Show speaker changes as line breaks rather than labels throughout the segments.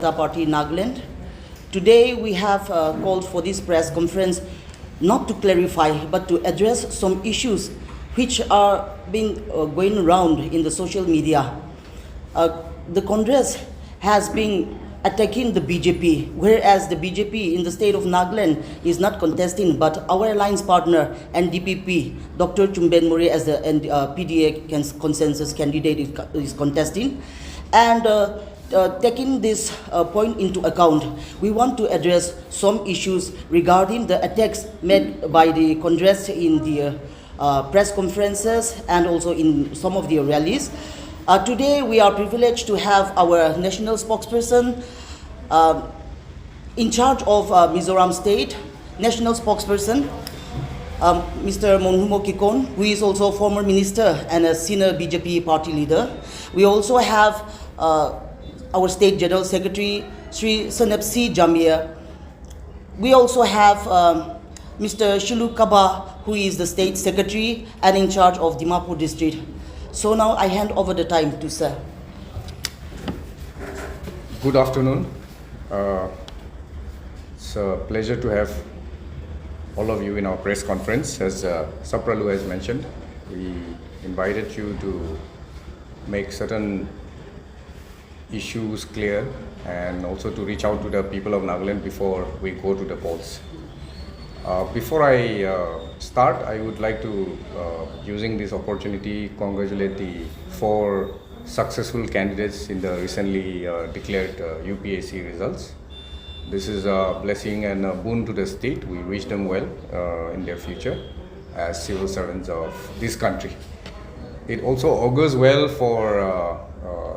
Party Nagaland. Today we have called for this press conference not to clarify but to address some issues which are being going around in the social media. The Congress has been attacking the BJP, whereas the BJP in the state of Nagaland is not contesting, but our alliance partner NDPP, Dr. Chumben Murray as the PDA consensus candidate is contesting. And taking this point into account, we want to address some issues regarding the attacks made by the Congress in the press conferences and also in some of the rallies. Today, we are privileged to have our national spokesperson in charge of Mizoram State, national spokesperson, Mr. Monhumo Kikon, who is also former minister and a senior BJP party leader. We also have our State General Secretary, Sri Sanepsi Jamia. We also have Mr. Shilu Kaba, who is the State Secretary and in charge of Dimapur district. So now I hand over the time to Sir.
Good afternoon. It's a pleasure to have all of you in our press conference. As Sapralu has mentioned, we invited you to make certain issues clear and also to reach out to the people of Nagaland before we go to the polls. Before I start, I would like to, using this opportunity, congratulate the 4 successful candidates in the recently declared UPSC results. This is a blessing and a boon to the state. We wish them well in their future as civil servants of this country. It also augurs well for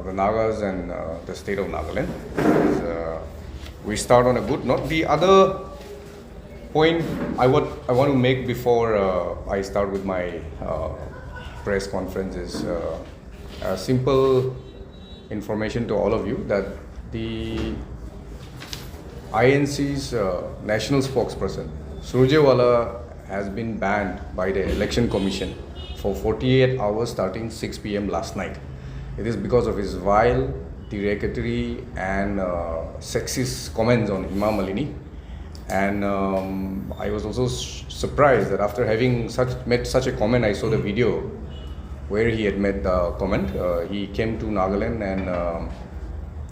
the Nagas and the state of Nagaland. We start on a good note. The other point I want to make before I start with my press conference is a simple information to all of you that the INC's national spokesperson, Surjewala, has been banned by the Election Commission for 48 hours starting 6 p.m. last night. It is because of his vile, derogatory and sexist comments on Imam Malini. And I was also surprised that after having made such a comment, I saw the video where he had made the comment. He came to Nagaland and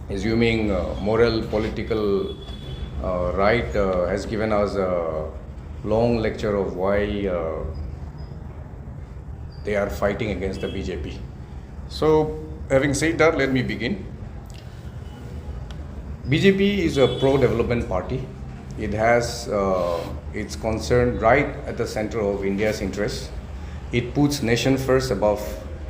assuming moral, political right, has given us a long lecture of why they are fighting against the BJP. So, having said that, let me begin. BJP is a pro-development party. It has its concern right at the center of India's interests. It puts nation first above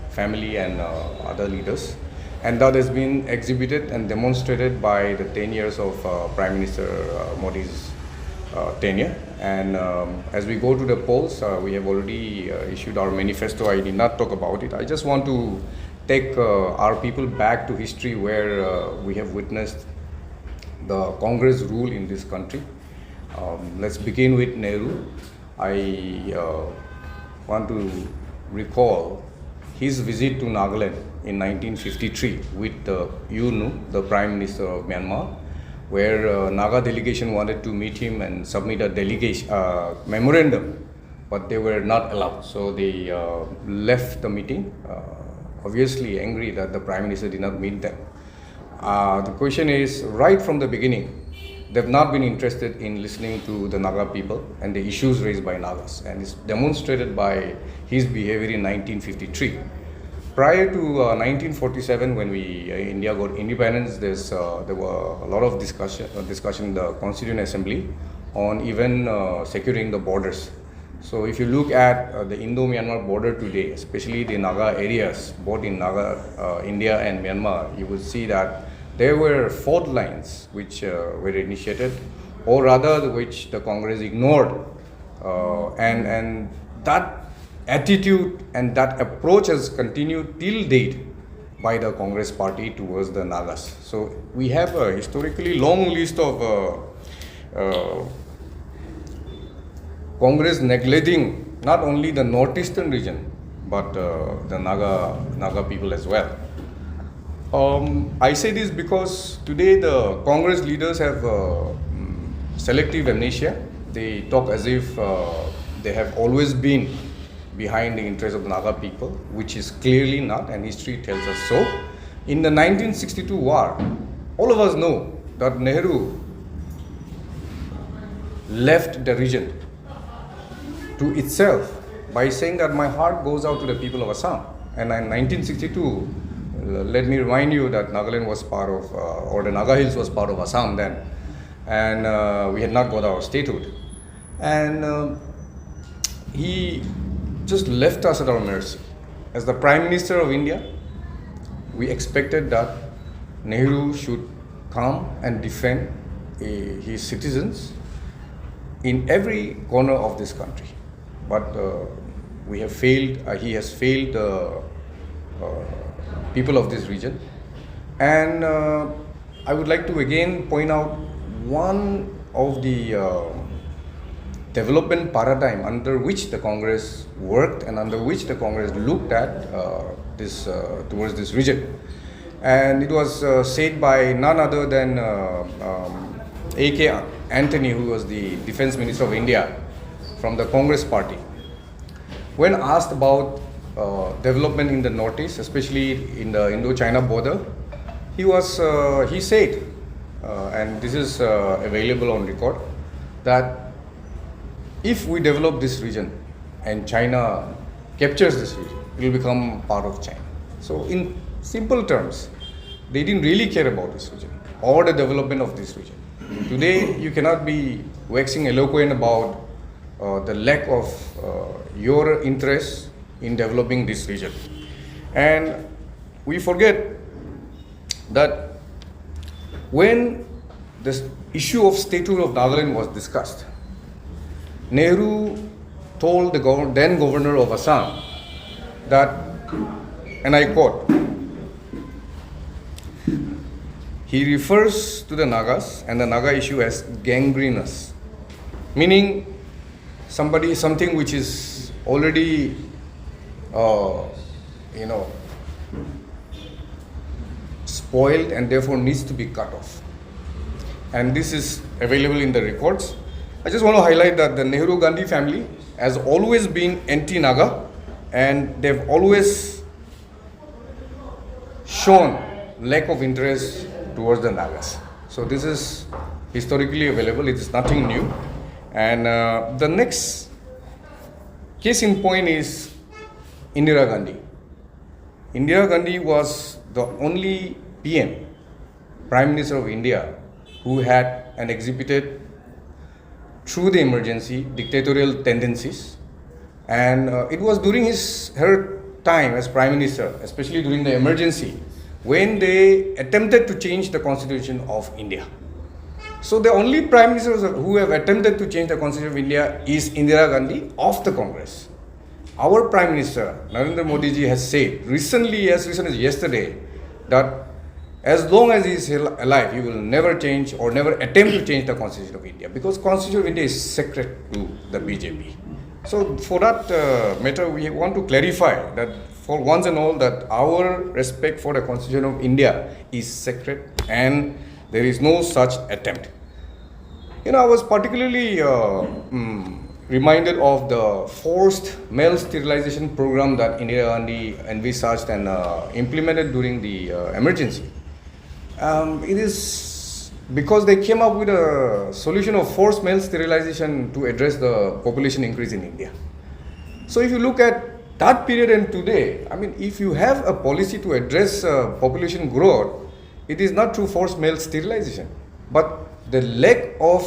family and other leaders. And that has been exhibited and demonstrated by the 10 years of Prime Minister Modi's tenure. And as we go to the polls, we have already issued our manifesto. I did not talk about it. I just want to take our people back to history where we have witnessed the Congress rule in this country. Let's begin with Nehru. I want to recall his visit to Nagaland in 1953 with UNU, the Prime Minister of Myanmar, where Naga delegation wanted to meet him and submit a delegation memorandum, but they were not allowed. So they left the meeting, obviously angry that the Prime Minister did not meet them. The question is, right from the beginning, they've not been interested in listening to the Naga people and the issues raised by Nagas, and it's demonstrated by his behavior in 1953. Prior to 1947, when India got independence, there were a lot of discussion in the Constituent Assembly on even securing the borders. So if you look at the Indo-Myanmar border today, especially the Naga areas, both in Naga, India and Myanmar, you will see that there were fault lines which were initiated, or rather which the Congress ignored, and that attitude and that approach has continued till date by the Congress party towards the Nagas. So we have a historically long list of Congress neglecting not only the northeastern region but the Naga people as well. I say this because today the Congress leaders have selective amnesia. They talk as if they have always been behind the interests of the Naga people, which is clearly not, and history tells us so. In the 1962 war, all of us know that Nehru left the region to itself by saying that my heart goes out to the people of Assam. And in 1962, let me remind you that Nagaland was part of, or the Naga Hills was part of Assam then, and we had not got our statehood. And he just left us at our mercy. As the Prime Minister of India, we expected that Nehru should come and defend his citizens in every corner of this country. But we have failed, he has failed people of this region. And I would like to again point out one of the development paradigm under which the Congress worked and under which the Congress looked at towards this region. And it was said by none other than A.K. Antony, who was the Defense Minister of India from the Congress party. When asked about development in the Northeast, especially in the Indo-China border, he said, and this is available on record, that if we develop this region and China captures this region, it will become part of China. So in simple terms, they didn't really care about this region or the development of this region. Today, you cannot be waxing eloquent about the lack of your interest in developing this region. And we forget that when this issue of statehood of Nagaland was discussed, Nehru told the then governor of Assam that, and I quote, he refers to the Nagas and the Naga issue as gangrenous, meaning something which is already, spoiled and therefore needs to be cut off. And this is available in the records. I just want to highlight that the Nehru-Gandhi family has always been anti-Naga, and they've always shown lack of interest towards the Nagas. So this is historically available, it is nothing new. And the next case in point is Indira Gandhi. Indira Gandhi was the only PM, Prime Minister of India, who had and exhibited through the emergency dictatorial tendencies. And it was during her time as Prime Minister, especially during the emergency, when they attempted to change the constitution of India. So the only Prime Ministers who have attempted to change the constitution of India is Indira Gandhi of the Congress. Our Prime Minister, Narendra Modi ji, has said recently, as recent as yesterday, that as long as he is alive, he will never change or never attempt to change the constitution of India, because constitution of India is sacred to the BJP. So for that matter, we want to clarify that for once and all, that our respect for the constitution of India is sacred and there is no such attempt. I was particularly reminded of the forced male sterilization program that Indira Gandhi envisaged and implemented during the emergency. It is because they came up with a solution of forced male sterilization to address the population increase in India. So if you look at that period and today, if you have a policy to address population growth, it is not through forced male sterilization, but the lack of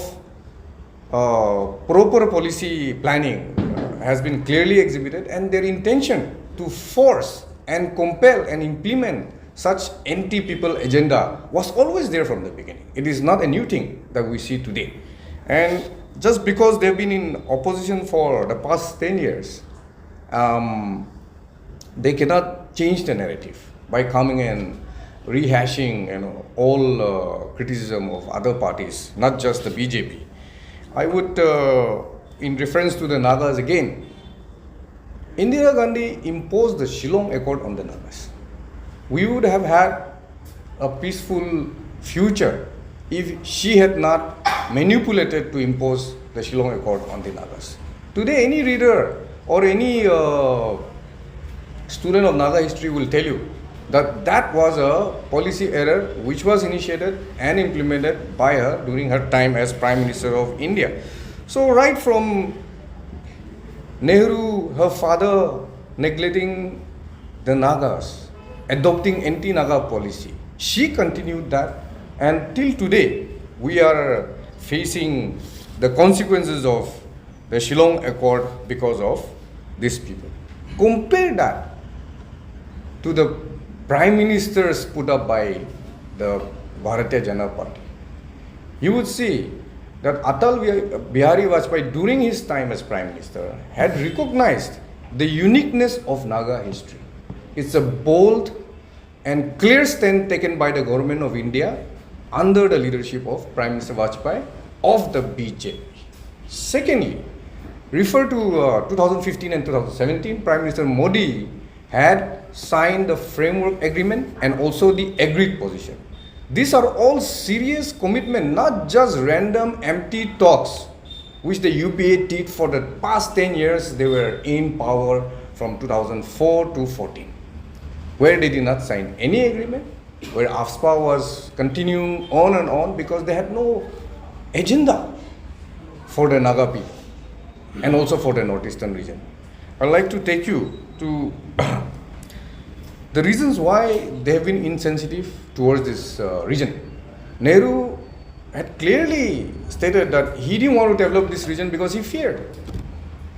proper policy planning has been clearly exhibited, and their intention to force and compel and implement such anti-people agenda was always there from the beginning. It is not a new thing that we see today. And just because they've been in opposition for the past 10 years, they cannot change the narrative by coming and rehashing all criticism of other parties, not just the BJP. I would, in reference to the Nagas again, Indira Gandhi imposed the Shillong Accord on the Nagas. We would have had a peaceful future if she had not manipulated to impose the Shillong Accord on the Nagas. Today, any reader or any student of Naga history will tell you that that was a policy error which was initiated and implemented by her during her time as Prime Minister of India. So right from Nehru, her father neglecting the Nagas, adopting anti-Naga policy, she continued that, and till today we are facing the consequences of the Shillong Accord because of these people. Compare that to the prime ministers put up by the Bharatiya Janata Party. You would see that Atal Bihari Vajpayee, during his time as prime minister, had recognized the uniqueness of Naga history. It's a bold and clear stand taken by the government of India under the leadership of Prime Minister Vajpayee of the BJP. Secondly, refer to 2015 and 2017, Prime Minister Modi had signed the framework agreement and also the agreed position. These are all serious commitment, not just random empty talks, which the UPA did for the past 10 years. They were in power from 2004 to 14, where they did not sign any agreement, where AFSPA was continuing on and on because they had no agenda for the Naga people and also for the northeastern region. I'd like to take you to the reasons why they have been insensitive towards this region. Nehru had clearly stated that he didn't want to develop this region because he feared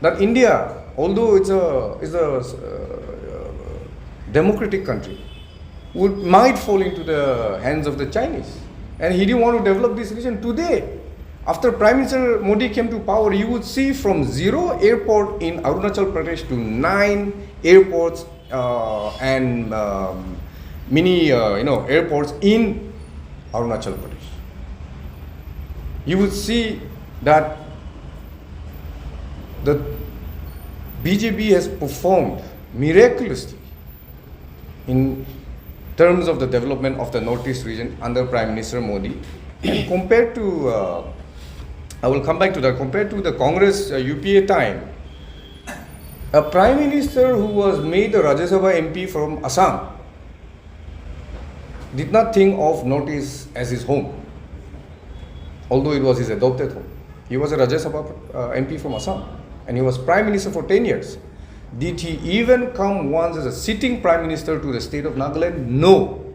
that India, although it's a democratic country, might fall into the hands of the Chinese. And he didn't want to develop this region. Today, after Prime Minister Modi came to power, you would see from 0 airport in Arunachal Pradesh to 9 airports and mini airports in Arunachal Pradesh. You would see that the BJP has performed miraculously in terms of the development of the Northeast region under Prime Minister Modi. And compared to, I will come back to that, compared to the Congress UPA time, a Prime Minister who was made a Rajya Sabha MP from Assam did not think of Northeast as his home, although it was his adopted home. He was a Rajya Sabha MP from Assam and he was Prime Minister for 10 years. Did he even come once as a sitting Prime Minister to the state of Nagaland? No.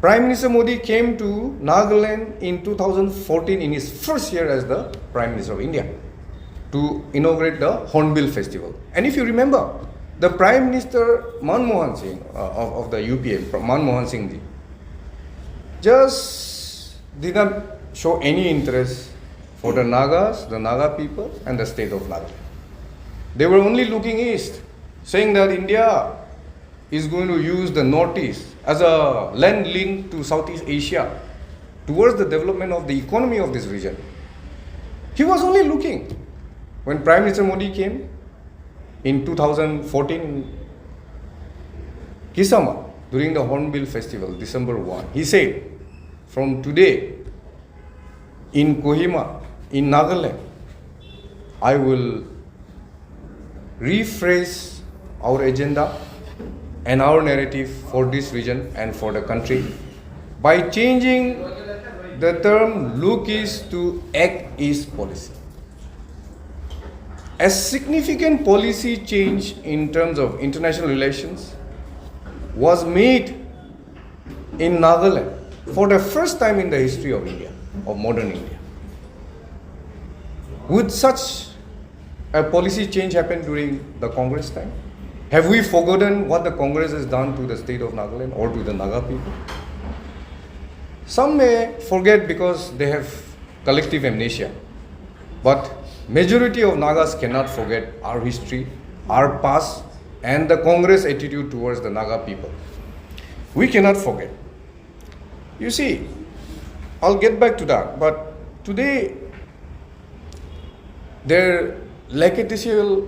Prime Minister Modi came to Nagaland in 2014 in his first year as the Prime Minister of India to inaugurate the Hornbill Festival. And if you remember, the Prime Minister Manmohan Singh of the UPA, Manmohan Singh ji, just did not show any interest for the Nagas, the Naga people and the state of Nagaland. They were only looking east, saying that India is going to use the Northeast as a land link to Southeast Asia towards the development of the economy of this region. He was only looking. When Prime Minister Modi came in 2014 in Kisama during the Hornbill Festival, December 1, he said, from today in Kohima, in Nagaland, I will rephrase our agenda and our narrative for this region and for the country by changing the term look east to act east policy. A significant policy change in terms of international relations was made in Nagaland for the first time in the history of India, of modern India. Would such a policy change happen during the Congress time? Have we forgotten what the Congress has done to the state of Nagaland or to the Naga people? Some may forget because they have collective amnesia, but majority of Nagas cannot forget our history, our past, and the Congress attitude towards the Naga people. We cannot forget. You see, I'll get back to that, but today their lackadaisical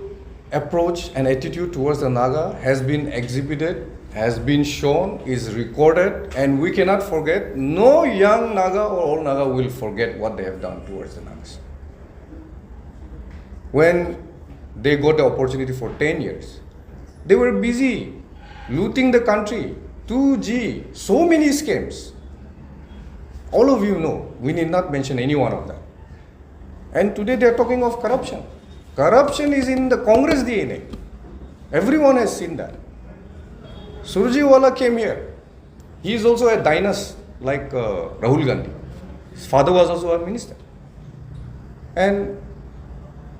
approach and attitude towards the Naga has been exhibited has been shown, is recorded, and we cannot forget. No young Naga or old Naga will forget what they have done towards the Nagas. When they got the opportunity for 10 years, they were busy looting the country, 2G, so many scams. All of you know, we need not mention any one of them. And today they are talking of corruption. Corruption is in the Congress DNA. Everyone has seen that. Surjewala came here. He is also a dynast like Rahul Gandhi. His father was also a minister. And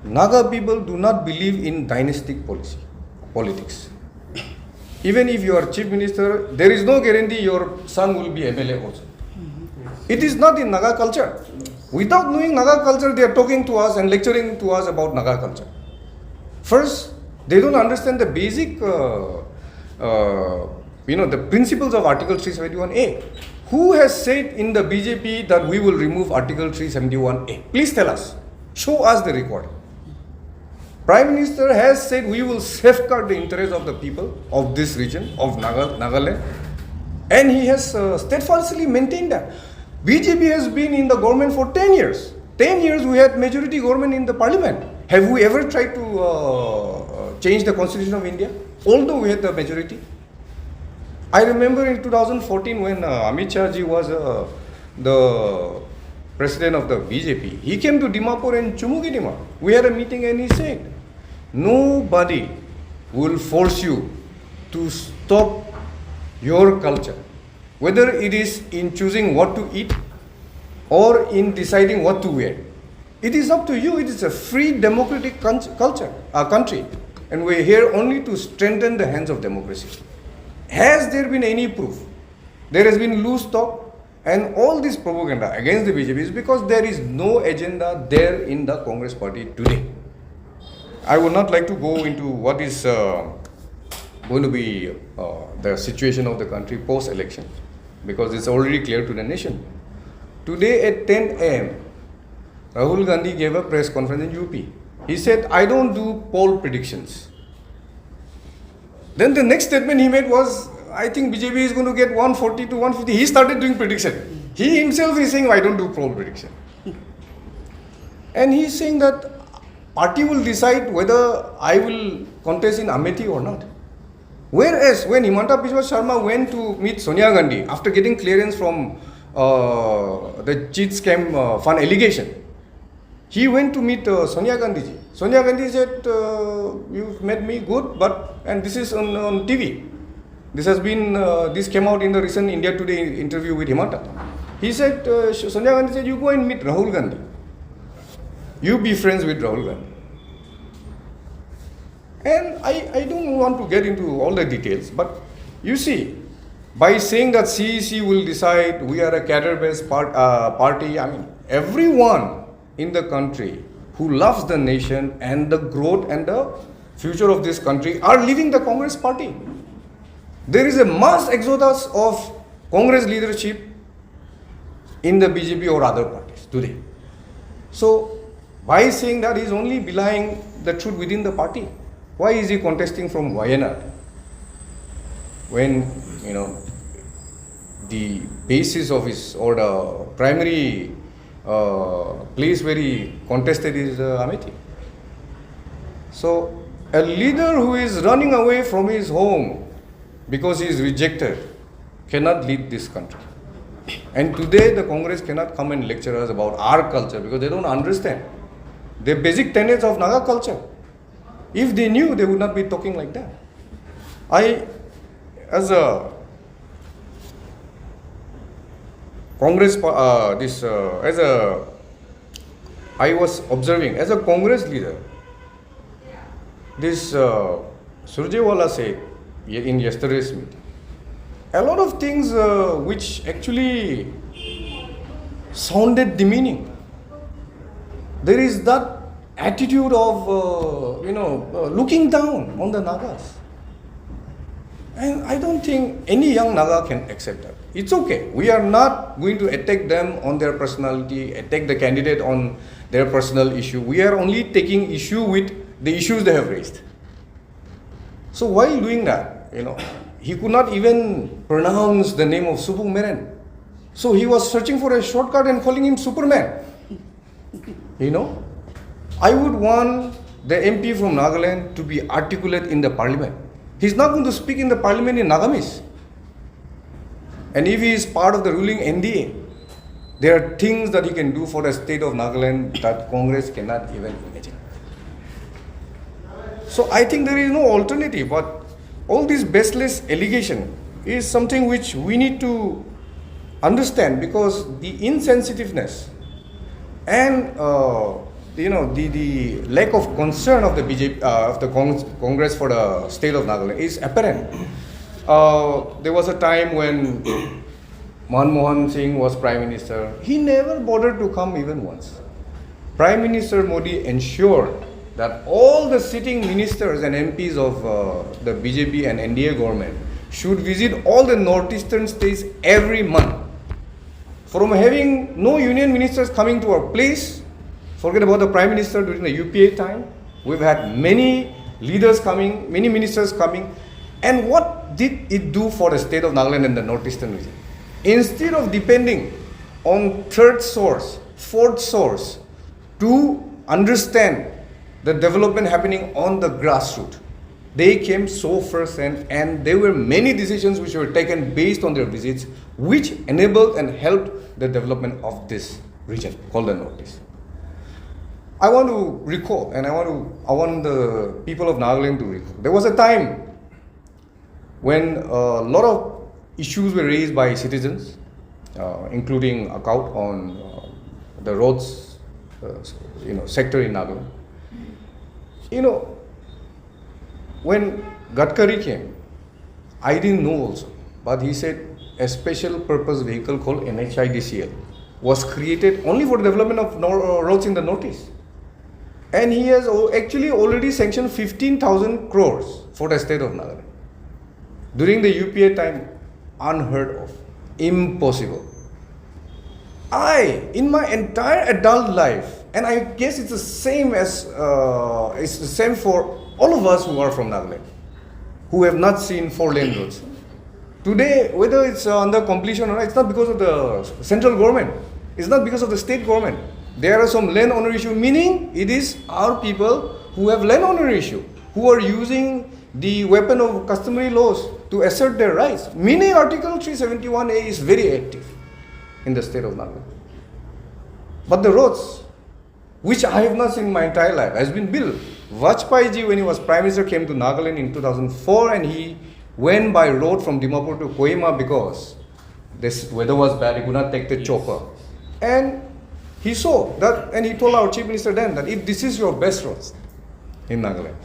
Naga people do not believe in dynastic politics. Even if you are chief minister, there is no guarantee your son will be MLA also. It is not in Naga culture. Without knowing Naga culture, they are talking to us and lecturing to us about Naga culture. First, they don't understand the basic, the principles of Article 371A. Who has said in the BJP that we will remove Article 371A? Please tell us. Show us the record. Prime Minister has said we will safeguard the interests of the people of this region, of Nagaland. And he has steadfastly maintained that. BJP has been in the government for 10 years. 10 years we had majority government in the parliament. Have we ever tried to change the constitution of India? Although we had the majority. I remember in 2014 when Amit Shah ji was the president of the BJP. He came to Dimapur and Chumugidima. We had a meeting and he said, nobody will force you to stop your culture. Whether it is in choosing what to eat or in deciding what to wear. It is up to you. It is a free democratic country. And we are here only to strengthen the hands of democracy. Has there been any proof? There has been loose talk and all this propaganda against the BJP is because there is no agenda there in the Congress party today. I would not like to go into what is going to be the situation of the country post-election, because it's already clear to the nation. Today at 10 a.m., Rahul Gandhi gave a press conference in UP. He said, I don't do poll predictions. Then the next statement he made was, I think BJP is going to get 140 to 150. He started doing prediction. He himself is saying, I don't do poll prediction. And he's saying that party will decide whether I will contest in Amethi or not. Whereas when Himanta Biswa Sharma went to meet Sonia Gandhi after getting clearance from the cheat scam fund allegation, he went to meet Sonia Gandhi ji. Sonia Gandhi said, you've met me good, and this is on TV. This has been, this came out in the recent India Today interview with Himanta. He said, Sonia Gandhi said, you go and meet Rahul Gandhi. You be friends with Rahul Gandhi. And I don't want to get into all the details, but you see, by saying that CEC will decide, we are a cadre-based party, I mean, everyone in the country who loves the nation and the growth and the future of this country are leaving the Congress party. There is a mass exodus of Congress leadership in the BJP or other parties today. So, by saying that, he is only belying the truth within the party. Why is he contesting from Wayanad? When, the basis of his, or the primary place where he contested is Amethi. So, a leader who is running away from his home because he is rejected cannot lead this country. And today the Congress cannot come and lecture us about our culture because they don't understand the basic tenets of Naga culture. If they knew, they would not be talking like that. I, as a Congress, I was observing as a Congress leader, this Surjewala said in yesterday's meeting, a lot of things which actually sounded demeaning. There is that attitude of, looking down on the Nagas. And I don't think any young Naga can accept that. It's okay. We are not going to attack them on their personality, attack the candidate on their personal issue. We are only taking issue with the issues they have raised. So while doing that, he could not even pronounce the name of Superman. So he was searching for a shortcut and calling him Superman. You know, I would want the MP from Nagaland to be articulate in the parliament. He's not going to speak in the parliament in Nagamis. And if he is part of the ruling NDA, there are things that he can do for the state of Nagaland that Congress cannot even imagine. So I think there is no alternative, but all this baseless allegation is something which we need to understand, because the insensitiveness and the lack of concern of the BJP of the Congress for the state of Nagaland is apparent. There was a time when Manmohan Singh was Prime Minister. He never bothered to come even once. Prime Minister Modi ensured that all the sitting ministers and MPs of the BJP and NDA government should visit all the northeastern states every month. From having no union ministers coming to our place, forget about the Prime Minister during the UPA time, we've had many leaders coming, many ministers coming. And what did it do for the state of Nagaland and the northeastern region? Instead of depending on third source, fourth source to understand the development happening on the grassroots, they came so first and there were many decisions which were taken based on their visits, which enabled and helped the development of this region called the Northeast. I want to recall, and I want the people of Nagaland to recall, there was a time when a lot of issues were raised by citizens, including account on the roads, sector in Nagaland. When Gadkari came, I didn't know also, but he said a special purpose vehicle called NHIDCL was created only for the development of roads in the Northeast. And he has actually already sanctioned 15,000 crores for the state of Nagaland. During the UPA time, unheard of, impossible. In my entire adult life, and I guess it's the same for all of us who are from Nagaland, who have not seen 4-lane roads. Today, whether it's under completion or not, it's not because of the central government. It's not because of the state government. There are some land owner issue, meaning it is our people who have land owner issue, who are using the weapon of customary laws to assert their rights. Meaning Article 371A is very active in the state of Nagaland. But the roads, which I have not seen in my entire life, has been built. Vajpayee ji, when he was Prime Minister, came to Nagaland in 2004 and he went by road from Dimapur to Kohima because this weather was bad, he could not take the chopper. And he saw that, and he told our Chief Minister then that if this is your best roads in Nagaland,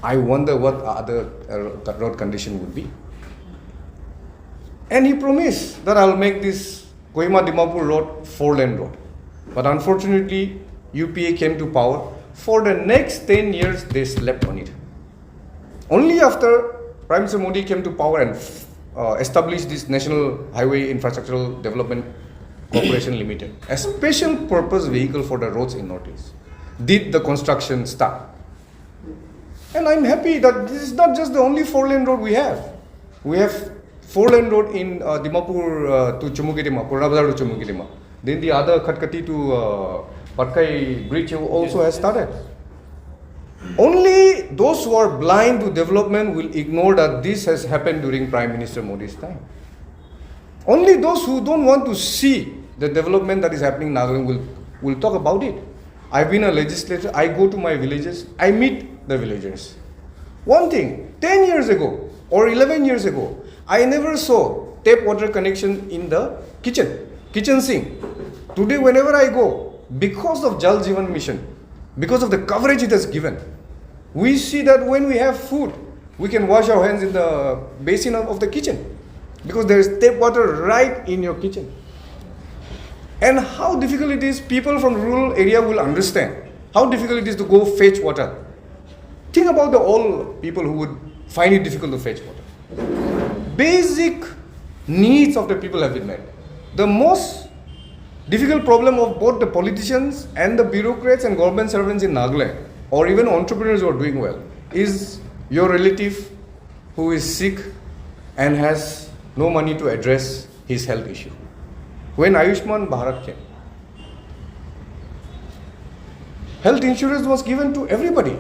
I wonder what other road condition would be. And he promised that I'll make this Kohima-Dimapur road 4-lane road. But unfortunately, UPA came to power. For the next 10 years, they slept on it. Only after Prime Minister Modi came to power and established this National Highway Infrastructural Development Corporation Limited, a special purpose vehicle for the roads in Northeast, did the construction start. And I'm happy that this is not just the only 4-lane road we have. We have 4-lane road in Dimapur to Chumukitima, Purnabazar to Chumukitima. Then the other Khatkati to Patkai bridge also has started. Only those who are blind to development will ignore that this has happened during Prime Minister Modi's time. Only those who don't want to see the development that is happening in Nagaland will talk about it. I've been a legislator, I go to my villages, I meet the villagers. One thing, 10 years ago or 11 years ago, I never saw tap water connection in the kitchen sink. Today, whenever I go, because of Jal Jeevan Mission, because of the coverage it has given, we see that when we have food, we can wash our hands in the basin of the kitchen. Because there is tap water right in your kitchen. And how difficult it is, people from rural area will understand how difficult it is to go fetch water. Think about the old people who would find it difficult to fetch water. Basic needs of the people have been met. The most difficult problem of both the politicians and the bureaucrats and government servants in Nagaland, or even entrepreneurs who are doing well, is your relative who is sick and has no money to address his health issue. When Ayushman Bharat came, health insurance was given to everybody.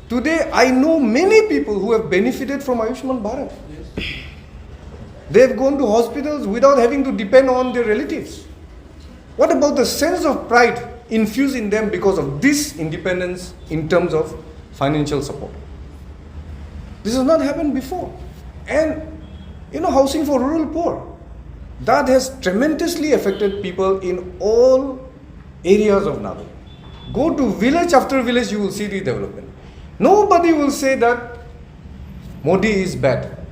Today, I know many people who have benefited from Ayushman Bharat. They have gone to hospitals without having to depend on their relatives. What about the sense of pride infused in them because of this independence in terms of financial support? This has not happened before. And, housing for rural poor, that has tremendously affected people in all areas of Nagaland. Go to village after village, you will see the development. Nobody will say that Modi is bad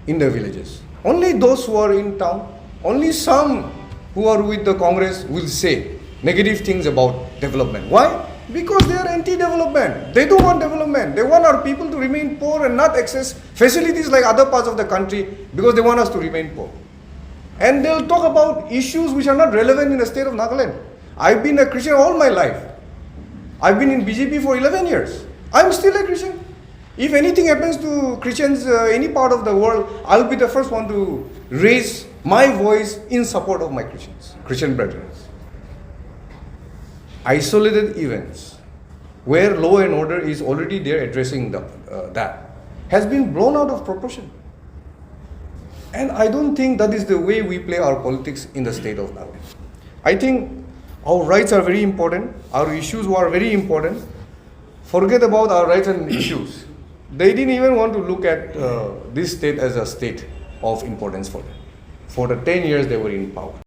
in the villages. Only those who are in town, only some who are with the Congress will say negative things about development. Why? Because they are anti-development. They don't want development. They want our people to remain poor and not access facilities like other parts of the country because they want us to remain poor. And they'll talk about issues which are not relevant in the state of Nagaland. I've been a Christian all my life. I've been in BJP for 11 years. I'm still a Christian. If anything happens to Christians any part of the world, I'll be the first one to raise my voice in support of my Christian brethren. Isolated events where law and order is already there addressing that has been blown out of proportion. And I don't think that is the way we play our politics in the state of Nagaland. I think our rights are very important. Our issues are very important. Forget about our rights and issues. They didn't even want to look at this state as a state of importance for them. For the 10 years they were in power.